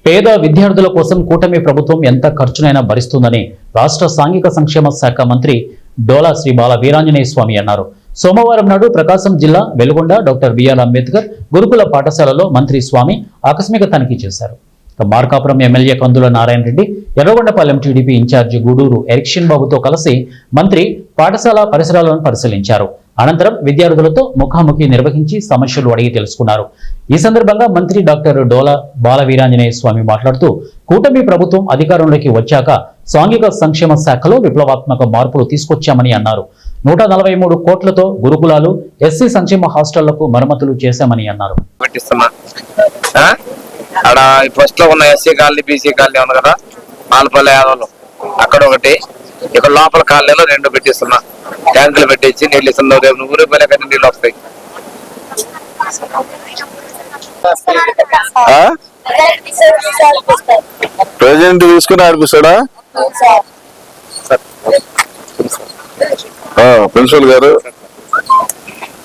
పేద విద్యార్థుల కోసం కూటమి ప్రభుత్వం ఎంత ఖర్చునైనా భరిస్తుందని రాష్ట్ర సాంఘిక సంక్షేమ శాఖ మంత్రి డోలా శ్రీ బాల వీరాంజనేయ స్వామి అన్నారు. సోమవారం నాడు ప్రకాశం జిల్లా వెలుగొండ డాక్టర్ బిఆర్ అంబేద్కర్ గురుకుల పాఠశాలలో మంత్రి స్వామి ఆకస్మిక తనిఖీ చేశారు. Markapuram MLA Kandula Narayana Reddy, Yerragondapalem TDP incharge Gudur Erikshan బాబుతో కలిసి మంత్రి పాఠశాల పరిసరాలను పరిశీలించారు. అనంతరం విద్యార్థులతో ముఖాముఖి నిర్వహించి సమస్యలు అడిగి తెలుసుకున్నారు. ఈ సందర్భంగా మంత్రి డాక్టర్ డోలా బాల వీరాంజనేయ స్వామి మాట్లాడుతూ, కూటమి ప్రభుత్వం అధికారంలోకి వచ్చాక సాంఘిక సంక్షేమ శాఖలో విప్లవాత్మక మార్పులు తీసుకొచ్చామని అన్నారు. 143 కోట్లతో గురుకులాలు, ఎస్సీ సంక్షేమ హాస్టళ్లకు మరమ్మతులు చేశామని అన్నారు. అక్కడ ఫస్ట్ లో ఉన్న ఎస్సీ కాలనీ, బీసీ కాలనీ ఉంది కదా, పాలపల్లి యాదవులు, అక్కడ ఒకటి, ఇక్కడ లోపల కాలనీలో 2 పెట్టిస్తున్నా. ట్యాంకులు పెట్టించి నీళ్ళు ఇస్తున్నా. రేపు ఊరి పోలే కానీ నీళ్ళు వస్తాయి. ప్రెసిడెంట్ తీసుకుని ఆడిపిస్తాడా ప్రిన్సిపల్ గారు?